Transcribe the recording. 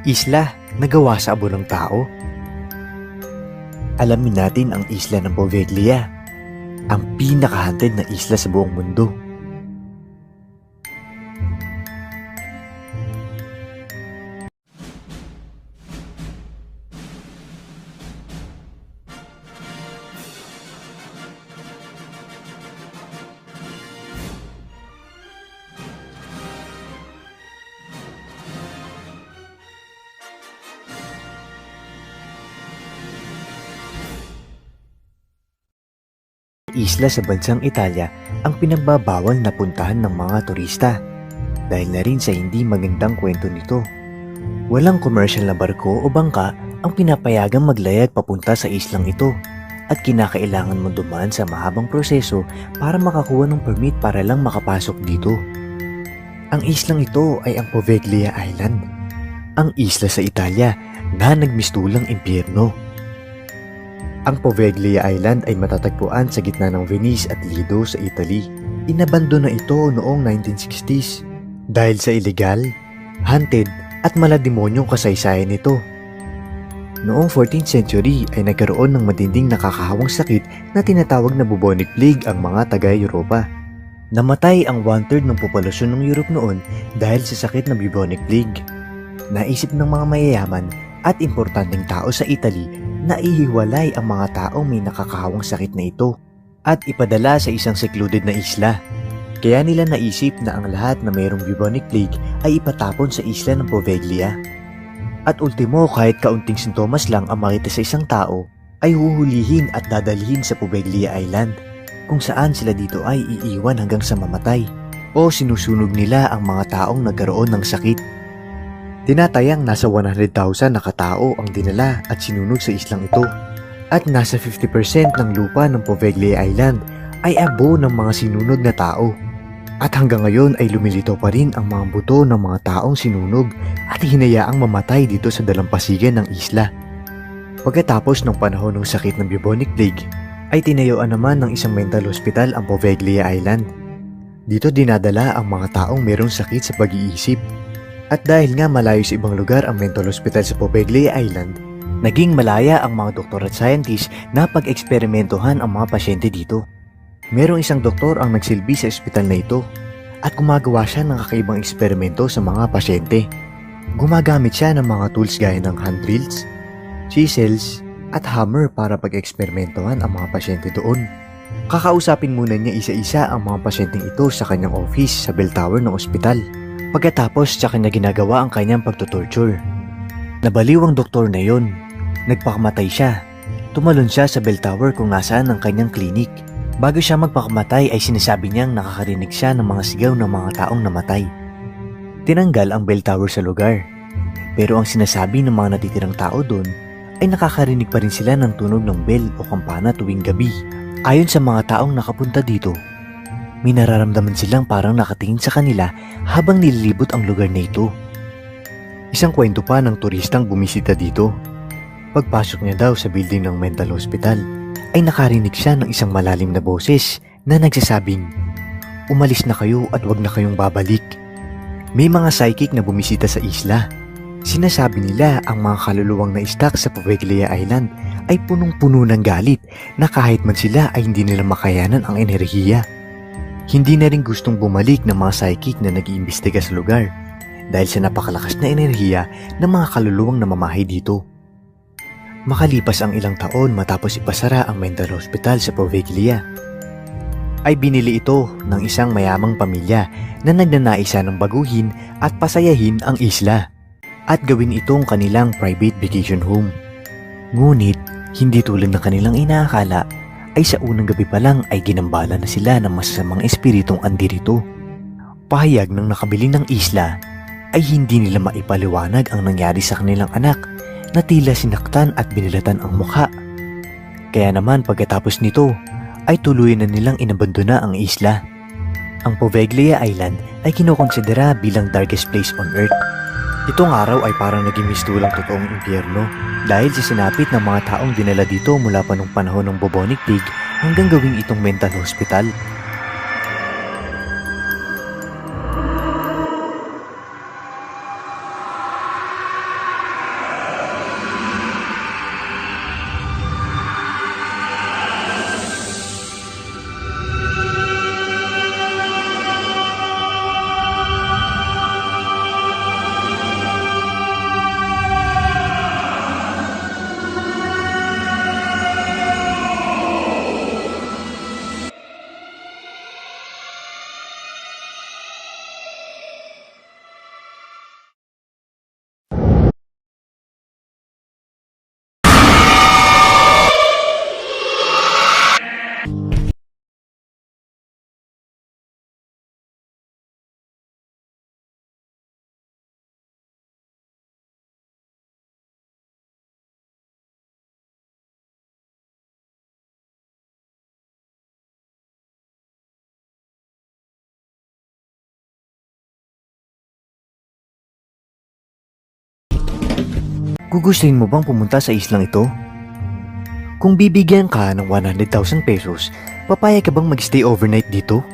Isla na gawa sa abo ng tao? Alamin natin ang isla ng Poveglia, ang pinaka-haunted na isla sa buong mundo. Isla sa bansang Italia ang pinagbabawal na puntahan ng mga turista dahil na rin sa hindi magandang kwento nito. Walang commercial na barko o bangka ang pinapayagang maglayag papunta sa islang ito at kinakailangan mo dumaan sa mahabang proseso para makakuha ng permit para lang makapasok dito. Ang islang ito ay ang Poveglia Island, ang isla sa Italia na nagmistulang impyerno. Ang Poveglia Island ay matatagpuan sa gitna ng Venice at Lido sa Italy. Inabandona ito noong 1960s dahil sa illegal, haunted at malademonyong kasaysayan nito. Noong 14th century ay nagkaroon ng matinding nakakahawang sakit na tinatawag na bubonic plague ang mga taga-Europa. Namatay ang 1/3 ng populasyon ng Europe noon dahil sa sakit na bubonic plague. Naisip ng mga mayayaman at importanteng tao sa Italy na ihiwalay ang mga taong may nakakahawang sakit na ito at ipadala sa isang secluded na isla. Kaya nila naisip na ang lahat na mayroong bubonic plague ay ipatapon sa isla ng Poveglia. At ultimo, kahit kaunting sintomas lang ang makita sa isang tao, ay huhulihin at dadalhin sa Poveglia Island, kung saan sila dito ay iiwan hanggang sa mamatay o sinusunog nila ang mga taong nagkaroon ng sakit. Tinatayang nasa 100,000 na katao ang dinala at sinunog sa islang ito at nasa 50% ng lupa ng Poveglia Island ay abo ng mga sinunog na tao. At hanggang ngayon ay lumilitaw pa rin ang mga buto ng mga taong sinunog at hinayaang mamatay dito sa dalampasigan ng isla. Pagkatapos ng panahon ng sakit ng bubonic plague, ay tinayuan naman ng isang mental hospital ang Poveglia Island. Dito dinadala ang mga taong mayroong sakit sa pag-iisip. At dahil nga malayo sa ibang lugar ang mental hospital sa Poveglia Island, naging malaya ang mga doktor at scientist na pag-eksperimentohan ang mga pasyente dito. Merong isang doktor ang nagsilbi sa ospital na ito at gumagawa siya ng kakaibang eksperimento sa mga pasyente. Gumagamit siya ng mga tools gaya ng hand drills, chisels at hammer para pag-eksperimentohan ang mga pasyente doon. Kakausapin muna niya isa-isa ang mga pasyenteng ito sa kanyang office sa bell tower ng ospital. Pagkatapos, tsaka niya ginagawa ang kanyang pagtutorture. Nabaliw ang doktor na yon. Nagpakamatay siya. Tumalon siya sa bell tower kung nasaan ang kanyang klinik. Bago siya magpakamatay ay sinasabi niyang nakakarinig siya ng mga sigaw ng mga taong namatay. Tinanggal ang bell tower sa lugar. Pero ang sinasabi ng mga natitirang tao doon ay nakakarinig pa rin sila ng tunog ng bell o kampana tuwing gabi. Ayon sa mga taong nakapunta dito, may nararamdaman silang parang nakatingin sa kanila habang nililibot ang lugar na ito. Isang kwento pa ng turistang bumisita dito. Pagpasok niya daw sa building ng mental hospital, ay nakarinig siya ng isang malalim na boses na nagsasabing, "Umalis na kayo at wag na kayong babalik." May mga psychic na bumisita sa isla. Sinasabi nila ang mga kaluluwang na stuck sa Poveglia Island ay punong-puno ng galit na kahit man sila ay hindi nila makayanan ang enerhiya. Hindi na rin gustong bumalik ng mga psychic na nag-iimbestiga sa lugar dahil sa napakalakas na enerhiya ng mga kaluluwang namamahay dito. Makalipas ang ilang taon matapos ipasara ang mental hospital sa Poveglia, ay binili ito ng isang mayamang pamilya na nagnanaisa ng baguhin at pasayahin ang isla at gawin itong kanilang private vacation home. Ngunit, hindi tulad ng kanilang inaakala, ay sa unang gabi pa lang ay ginambala na sila ng masasamang espiritong andirito. Pahayag ng nakabili ng isla ay hindi nila maipaliwanag ang nangyari sa kanilang anak na tila sinaktan at binilatan ang mukha. Kaya naman pagkatapos nito ay tuluyan na nilang inabandona ang isla. Ang Poveglia Island ay kinokonsidera bilang darkest place on earth. Itong araw ay parang naging mistulang totoong impyerno dahil sa sinapit ng mga taong dinala dito mula pa nung panahon ng bubonic plague hanggang gawing itong mental hospital. Gugustuhin mo bang pumunta sa islang ito? Kung bibigyan ka ng 100,000 pesos, papayag ka bang magstay overnight dito?